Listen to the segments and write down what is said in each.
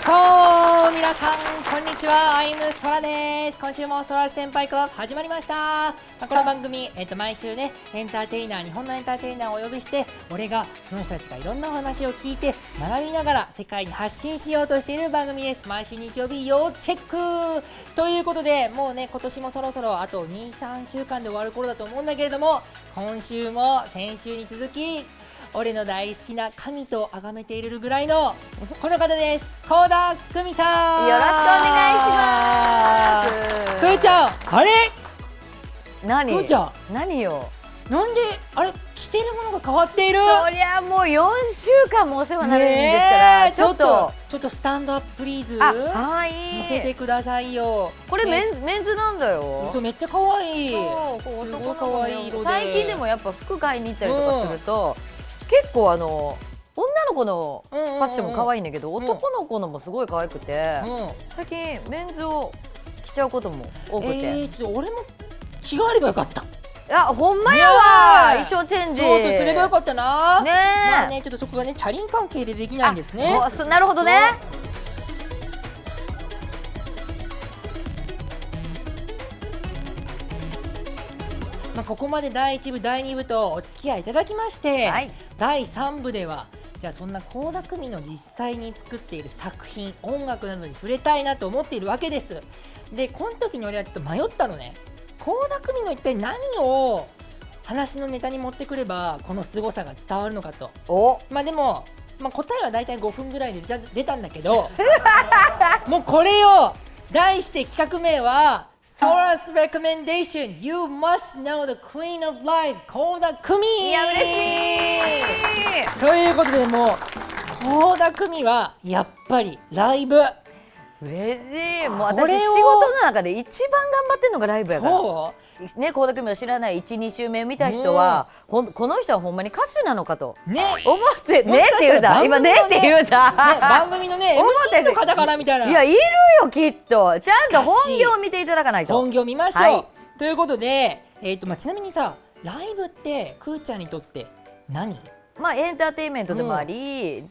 皆さんこんにちは、アイムソラです。今週もソラ先輩クラブ始まりました。この番組、毎週ね、エンターテイナー、日本のエンターテイナーをお呼びして、俺がその人たちがいろんなお話を聞いて学びながら世界に発信しようとしている番組です。毎週日曜日要チェックということで、もうね、今年もそろそろあと 2,3 週間で終わる頃だと思うんだけれども、今週も先週に続き俺の大好きな神と崇めているぐらいのこの方です。倖田來未さん、よろしくお願いします。くーちゃん、あれ何？くーちゃん、何よ？なんであれ着てるものが変わっている？そりゃもう4週間もお世話になるんですから、ね、ちょっとスタンドアッププリーズ、はい、見せてくださいよ。これメンズなんだよ。めっちゃ可愛い。そう、すごい可愛い色で。最近でもやっぱ服買いに行ったりとかすると、結構女の子のファッションも可愛いんだけど、男の子のもすごい可愛くて、最近メンズを着ちゃうことも多くて、ちょっと俺も着替えればよかった。いや、ほんまやわ、衣装チェンジちょっとすればよかったな。ねえ、まあね、ちょっとそこがね、チャリン関係でできないんですね。なるほどね。ここまで第1部第2部とお付き合いいただきまして、はい、第3部ではじゃあそんな倖田來未の実際に作っている作品、音楽などに触れたいなと思っているわけです。でこの時に俺はちょっと迷ったのね。倖田來未の一体何を話のネタに持ってくればこの凄さが伝わるのかと。でも、答えはだいたい5分ぐらいで出たんだけどもうこれを題して企画名はSora's recommendation. You must know the Queen of Life, 倖田來未。いや、嬉しい。ということで、もう倖田來未はやっぱりライブ。嬉しい。もう私仕事の中で一番頑張ってんのがライブやから。そうね、倖田來未を知らない1、2週目見た人は、この人はほんまに歌手なのかと思ってねって言うた。今ねって言うた。番組のね MC の方からみたいな。いや、いるよきっと。ちゃんと本業を見ていただかないと。本業見ましょう。ということで、ちなみにさ、ライブってくーちゃんにとって何？エンターテインメントでもあり、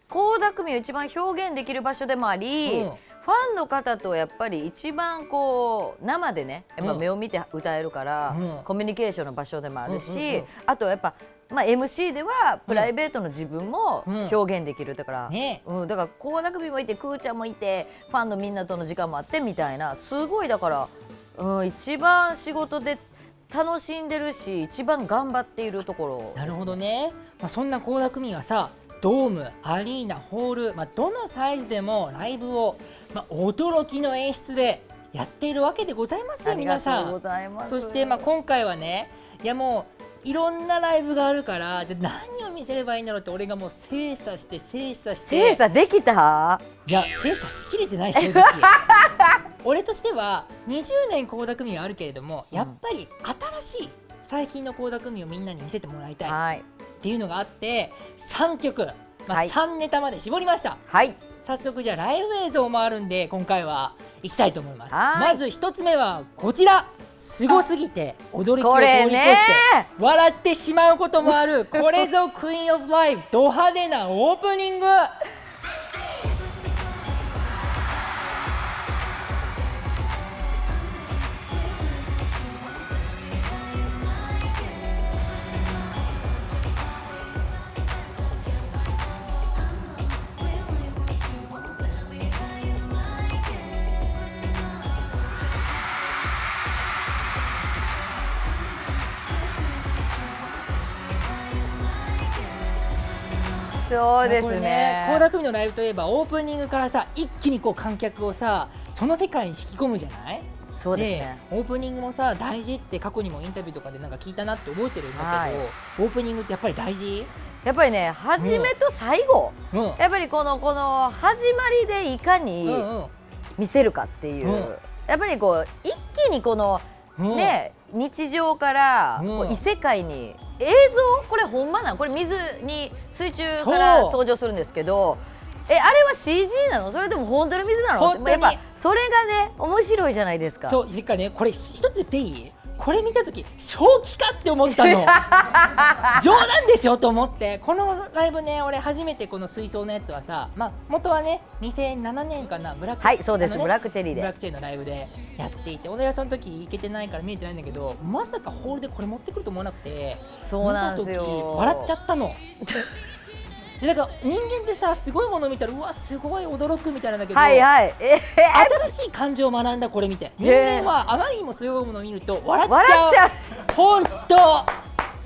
倖田來未を一番表現できる場所でもあり、ファンの方とやっぱり一番こう生でね、やっぱ目を見て歌えるから、コミュニケーションの場所でもあるし、あとやっぱMC ではプライベートの自分も表現できるだから、だから倖田來未もいて、くーちゃんもいて、ファンのみんなとの時間もあってみたいな、すごいだから、一番仕事で楽しんでるし、一番頑張っているところ。なるほどね。そんな倖田來未はさ、ドーム、アリーナ、ホール、どのサイズでもライブを、驚きの演出でやっているわけでございますよ、皆さん。ありがとうございます。そして今回はね、いやもういろんなライブがあるから、じゃあ何を見せればいいんだろうって、俺がもう精査して精査できた？いや、精査しきれてない、正直俺としては20年倖田來未はあるけれども、やっぱり新しい最近の倖田來未をみんなに見せてもらいたいっていうのがあって、3曲、3ネタまで絞りました。早速じゃあライブ映像もあるんで、今回は行きたいと思います。まず1つ目はこちら。すごすぎて驚きを通り越して笑ってしまうこともある、これぞクイーンオブライフ、ド派手なオープニング。そうですね。倖田來未のライブといえばオープニングからさ、一気にこう観客をさ、その世界に引き込むじゃない？そうですね。オープニングもさ大事って過去にもインタビューとかでなんか聞いたなって覚えてるんだけど、オープニングってやっぱり大事？やっぱりね、初めと最後、やっぱりこの始まりでいかに見せるかっていう、やっぱりこう一気にこのね、日常からこう異世界に、映像これほんまな、これ水に水中から登場するんですけど、あれは CG なの？それでも本当の水なの？やっぱそれがね面白いじゃないですか。そう、これ一つ言っていい？これ見た時正気かって思ったの冗談でしょと思って、このライブね、俺初めてこの水槽のやつはさ、まあ元はね2007年かな、ブラック、はいそうです、ね、ブラックチェリーでブラックチェリーのライブでやっていて、俺はその時行けてないから見えてないんだけど、まさかホールでこれ持ってくると思わなくて、そうなんですよ、見た時笑っちゃったので、だから人間ってさ、すごいものを見たらうわすごい驚くみたいなんだけど、はいはい、新しい感情を学んだ、これ見て。人間はあまりにもすごいものを見ると笑っちゃう。笑っちゃうほんと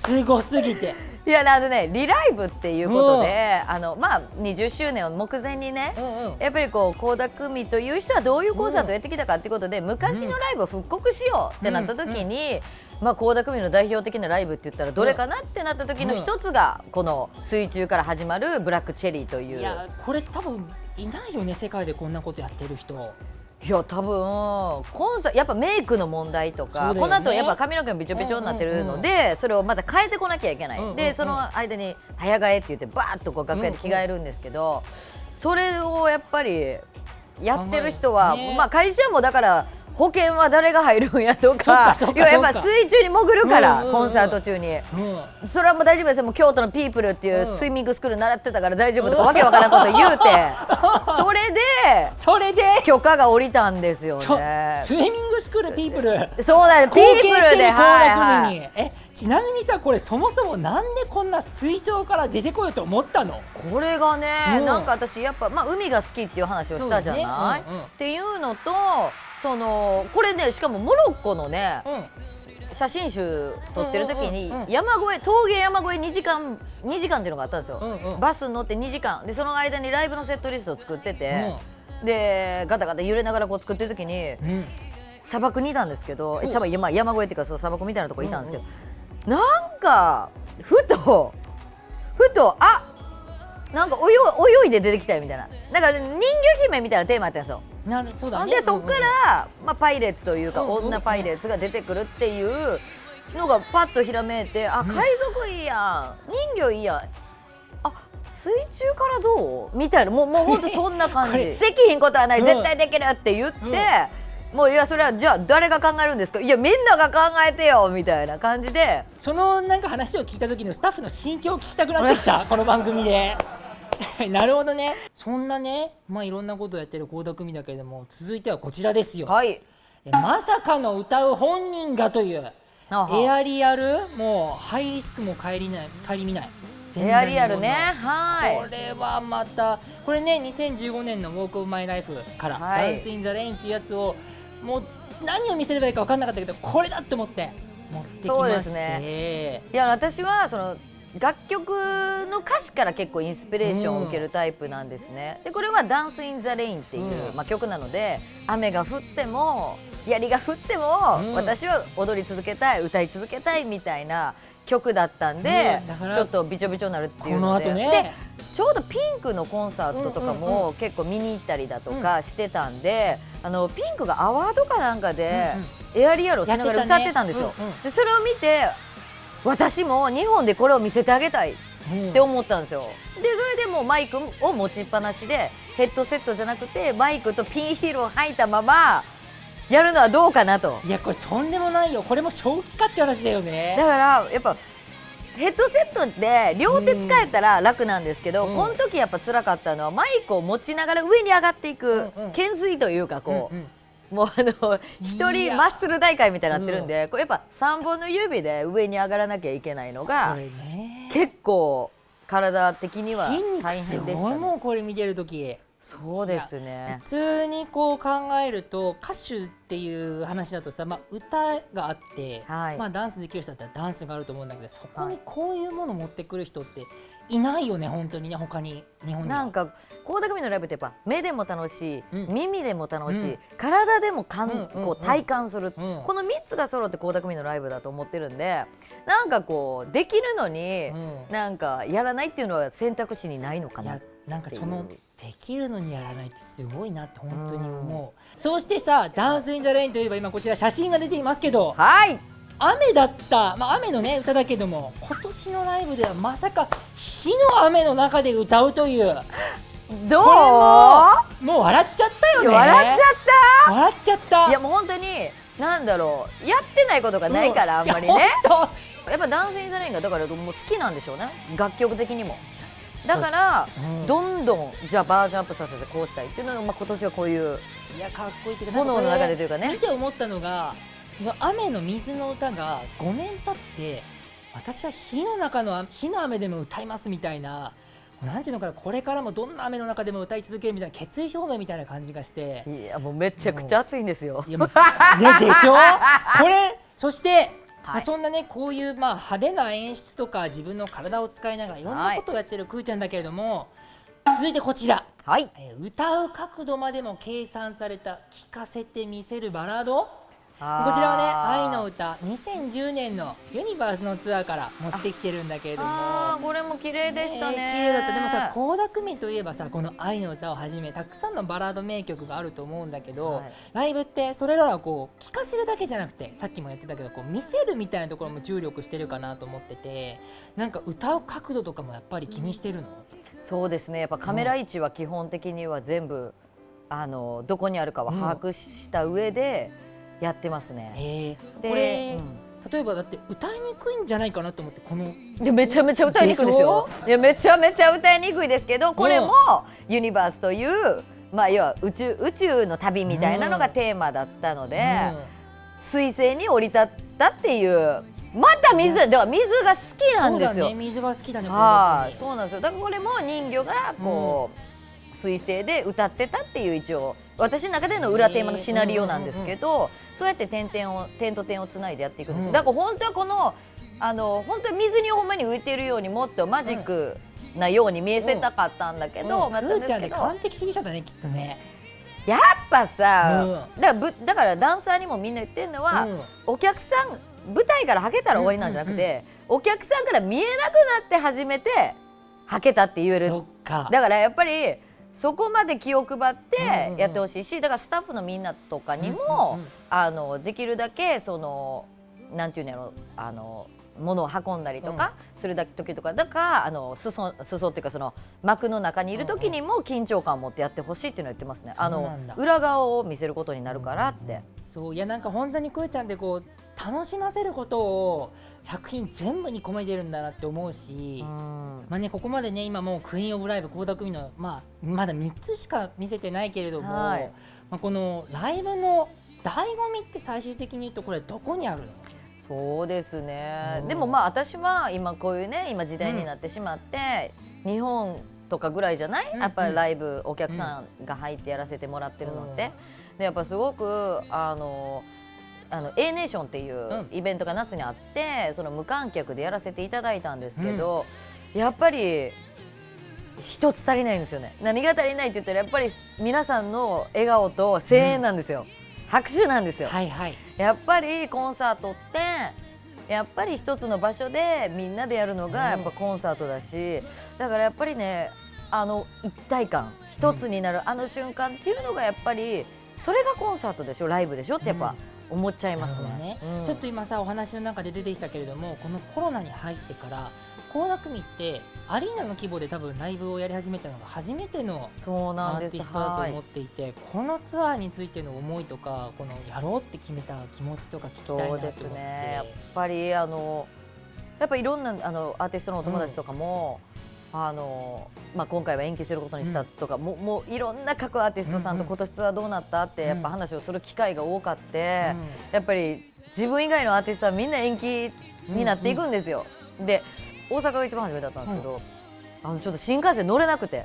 すごすぎて。いやね、リライブっていうことで、まあ20周年を目前にね、やっぱりこう倖田來未という人はどういうコンサートをやってきたかっていうことで、昔のライブを復刻しようってなった時に、まあ倖田來未の代表的なライブって言ったらどれかなってなった時の一つがこの水中から始まるブラックチェリーという。いやこれ多分いないよね、世界でこんなことやってる人。いや多分やっぱメイクの問題とか、この後やっぱ髪の毛もびちょびちょになってるので、それをまた変えてこなきゃいけない、でその間に早替えって言ってバーッとこう楽屋で着替えるんですけど、それをやっぱりやってる人は、まあ会社もだから保険は誰が入るんやとか、やっぱ水中に潜るからコンサート中に、それはもう大丈夫ですよ、もう京都のピープルっていうスイミングスクール習ってたから大丈夫とかわけわからんこと言うてそれで許可が下りたんですよね。スイミングスクールピープル、そうだね、ピープルで、はいはい。ちなみにさ、これそもそもなんでこんな水上から出てこようと思ったの？これがね、なんか私やっぱ、まあ、海が好きっていう話をしたじゃない、っていうのと、これね、しかもモロッコのね、写真集撮ってる時に峠山越え2時間っていうのがあったんですよ、バスに乗って2時間で、その間にライブのセットリストを作ってて、でガタガタ揺れながらこう作ってる時に、砂漠にいたんですけど、山越えっていうか砂漠みたいなとこいたんですけど、なんかふとなんか泳いで出てきたよみたいな、だから人魚姫みたいなテーマやったんですよ。そうだね。でそっから、まあ、パイレーツというか、女パイレーツが出てくるっていうのがパッとひらめいて、あ、海賊いいやん、人魚いいやん、あ、水中からどうみたいな、もうほんとそんな感じできひんことはない、絶対できるって言って、もういやそれはじゃあ誰が考えるんですか、いやみんなが考えてよみたいな感じで、そのなんか話を聞いた時のスタッフの心境を聞きたくなってきたこの番組でなるほどね。そんなね、まあいろんなことをやってる倖田來未だけれども、続いてはこちらですよ。はい、まさかの歌う本人がという、エアリアル、もうハイリスクも顧みないエアリアルね、はい、これはまた、これね2015年の「Walk of My Life」から「Dance in the Rain」っていうやつを、もう何を見せればいいか分かんなかったけど、これだって思って持ってきまして。そうですね、いや私はその楽曲の歌詞から結構インスピレーションを受けるタイプなんですね。でこれは「Dance in the Rain」っていう、まあ、曲なので、雨が降っても槍が降っても、私は踊り続けたい、歌い続けたいみたいな曲だったんで、ちょっとびちょびちょになるっていうので、でちょうどピンクのコンサートとかも結構見に行ったりだとかしてたんで、ピンクがアワードかなんかでエアリアルをしながら歌ってたんですよ。でそれを見て、私も日本でこれを見せてあげたいって思ったんですよ。でそれでもうマイクを持ちっぱなしで、ヘッドセットじゃなくてマイクとピンヒールを履いたままやるのはどうかなと。いやこれとんでもないよ、これも正気かって話だよね。だからやっぱヘッドセットって両手使えたら楽なんですけど、この時やっぱ辛かったのはマイクを持ちながら上に上がっていく懸垂というか、こうもう一人マッスル大会みたいになってるんで、これやっぱ3本の指で上に上がらなきゃいけないのが結構体的には大変でしたね。もうこれ見てる時、そうですね、普通にこう考えると歌手っていう話だとさ、まあ、歌があって、まあ、ダンスできる人だったらダンスがあると思うんだけど、そこにこういうものを持ってくる人っていないよね、本当にね、他に日本には。なんか倖田來未のライブってやっぱ目でも楽しい、耳でも楽しい、体でもこう体感する、この3つが揃って倖田來未のライブだと思ってるんで、なんかこうできるのに、なんかやらないっていうのは選択肢にないのかなっていう。なんかそのできるのにやらないってすごいなって本当に思う。そしてさ、ダンスインザレインといえば今こちら写真が出ていますけど、はい、雨だった、まあ、雨のね歌だけども、今年のライブではまさか火の雨の中で歌うという、どう？これもう笑っちゃったよね。笑っちゃった。笑っちゃった。いやもう本当になんだろう、やってないことがないからあんまりね。いや本やっぱダンスインザレインがだからもう好きなんでしょうね、楽曲的にも。だから、どんどんじゃあバージョンアップさせてこうしたいっていうのが、今年はこういう当いやかっこいいっていうか、炎の中でというかね。見て思ったのが、雨の水の歌が5年経って私は火の雨でも歌いますみたいな、なんていうのかな、これからもどんな雨の中でも歌い続けるみたいな決意表明みたいな感じがして、いやもうめちゃくちゃ暑いんですよ。いやもうねでしょこれ。そして、はいそんなねこういう派手な演出とか自分の体を使いながらいろんなことをやってるくーちゃんだけれども、続いてこちら、はい、歌う角度までも計算された聴かせてみせるバラード。こちらはね愛の歌2010年のユニバースのツアーから持ってきてるんだけれども、これも綺麗でしたね。綺麗だった。でもさ、倖田來未といえばさ、この愛の歌をはじめたくさんのバラード名曲があると思うんだけど、はい、ライブってそれらはこう聴かせるだけじゃなくて、さっきもやってたけどこう見せるみたいなところも注力してるかなと思ってて、なんか歌う角度とかもやっぱり気にしてるの？そうですね、やっぱカメラ位置は基本的には全部どこにあるかは把握した上でやってますね。これ、例えばだって歌いにくいんじゃないかなと思って、このでめちゃめちゃ歌いにくいですよ。いやめちゃめちゃ歌いにくいですけど、これもユニバースという、要は宇宙の旅みたいなのがテーマだったので、彗星に降り立ったっていう、また水だから水が好きなんですよ。そうだね、水が好きだね。そうなんですよ。だからこれも人魚がこう、彗星で歌ってたっていう一応私の中での裏テーマのシナリオなんですけど、そうやって点と点をつないでやっていくんです。だから本当はこの本当に水にほんまに浮いているようにもっとマジックなように見えせたかったんだけど、ふーちゃんで完璧主義者だねきっとね。やっぱさ、だからダンサーにもみんな言ってるのは、お客さん舞台からはけたら終わりなんじゃなくて、お客さんから見えなくなって初めてはけたって言える。だからやっぱりそこまで気を配ってやってほしいし、だからスタッフのみんなとかにもできるだけそのなんていうんやろ、物を運んだりとかする時とか、だから裾っていうかその幕の中にいる時にも緊張感を持ってやってほしいっていうのを言ってますね。裏側を見せることになるからって。そういや、なんか本当にくーちゃんってこう楽しませることを作品全部に込めてるんだなって思うし、ここまでね今もうクイーンオブライブ倖田來未のまだ3つしか見せてないけれども、このライブの醍醐味って最終的に言うとこれどこにあるの？そうですね、でも私は今こういうね今時代になってしまって、日本とかぐらいじゃない、やっぱりライブお客さんが入ってやらせてもらってるのって、でやっぱすごくA ネーションっていうイベントが夏にあって、その無観客でやらせていただいたんですけど、やっぱり一つ足りないんですよね。何が足りないって言ったらやっぱり皆さんの笑顔と声援なんですよ、拍手なんですよ。やっぱりコンサートってやっぱり一つの場所でみんなでやるのがやっぱコンサートだし、だからやっぱりね一体感一つになるあの瞬間っていうのがやっぱりそれがコンサートでしょ、ライブでしょってやっぱ思っちゃいますね。ちょっと今さお話の中で出てきたけれども、このコロナに入ってから倖田來未ってアリーナの規模で多分ライブをやり始めたのが初めてのアーティストだと思っていて、このツアーについての思いとか、このやろうって決めた気持ちとか聞きたいなと思って。そうですね、やっぱりやっぱいろんなアーティストのお友達とかも、今回は延期することにしたとか、もういろんな各アーティストさんと今年ツアーどうなったってやっぱ話をする機会が多かって、やっぱり自分以外のアーティストはみんな延期になっていくんですよ。で大阪が一番初めだったんですけど、ちょっと新幹線乗れなくて、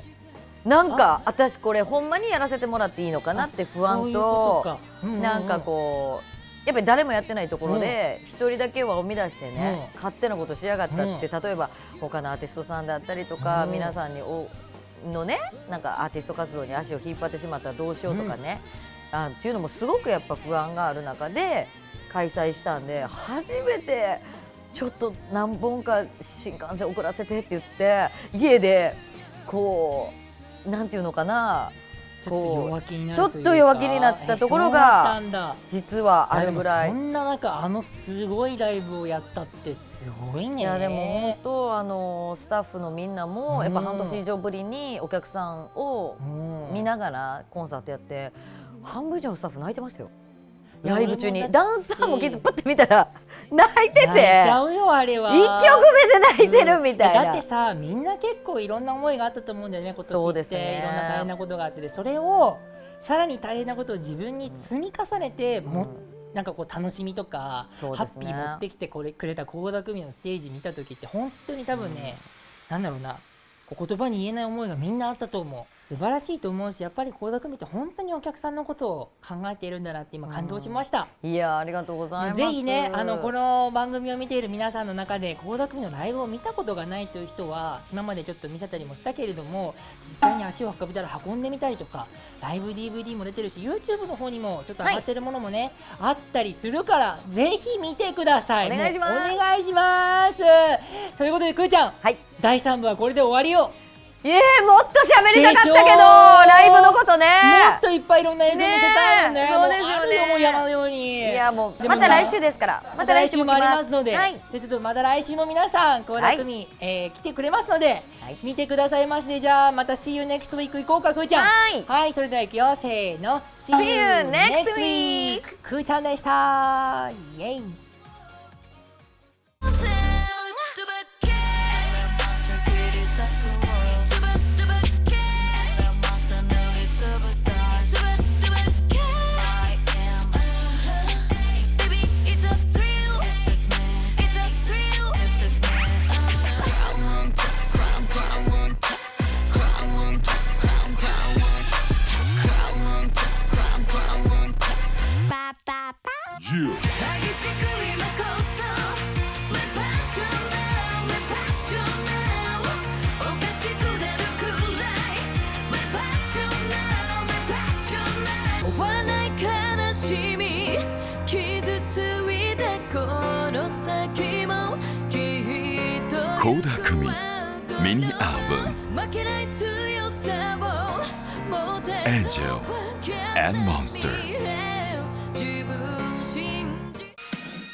なんか私これほんまにやらせてもらっていいのかなって不安と、なんかこうやっぱり誰もやってないところで一人だけは生み出してね、勝手なことしやがったって、例えば他のアーティストさんだったりとか、皆さんにのね、なんかアーティスト活動に足を引っ張ってしまったらどうしようとかね、っていうのもすごくやっぱ不安がある中で開催したんで、初めてちょっと何本か新幹線遅らせてって言って家でこうなんていうのかな、ちょっと弱気になったところが実はあるぐらい。そんな中すごいライブをやったってすごいね。いやでも本当スタッフのみんなもやっぱ半年以上ぶりにお客さんを見ながらコンサートやって、半分以上のスタッフ泣いてましたよ。ライブ中に俺もダンサーも聞いてパッて見たら泣いてて、泣いちゃうよあれは。1曲目で泣いてるみたいな、だってさ、みんな結構いろんな思いがあったと思うんだよね、今年って、そうですねいろんな大変なことがあって、それをさらに大変なことを自分に積み重ねて、なんかこう楽しみとか、そうですねハッピー持ってきてくれた倖田來未のステージ見た時って本当に多分ね、なんだろうな、こう言葉に言えない思いがみんなあったと思う。素晴らしいと思うし、やっぱり倖田來未って本当にお客さんのことを考えているんだなって今感動しました。いやありがとうございます。ぜひね、この番組を見ている皆さんの中で倖田來未のライブを見たことがないという人は、今までちょっと見せたりもしたけれども、実際に足を運べたら運んでみたりとか、ライブ DVD も出てるし YouTube の方にもちょっと上がってるものもね、あったりするから、ぜひ見てください。お願いします。もうお願いします。ということでくーちゃん、はい、第3部はこれで終わりよ。もっと喋りたかったけど、でしょライブのことね、もっといっぱいいろんな映像見せたいよね。そうですよね。もうあるよ、もう山のように。いやもうでもまた来週ですから、また来週もありますので、はい、でちょっとまた来週も皆さん倖田來未、来てくれますので、見てくださいまして、じゃあまた See you next week 行こうか、くーちゃん。はい、それでは行くよ、せーの、 See you next week。 くーちゃんでした。イエイ。激しく今こそ My passion now, my passion now おかしくなるくらい My passion now, my passion now 終わらない悲しみ傷ついたこの先もきっと倖田來未ミニアルバム負けない強さを持て Angel and Monster。自分信じ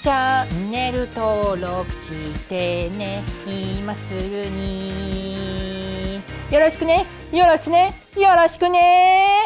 チャンネル登録してね、今すぐに。よろしくね、よろしくね、よろしくね。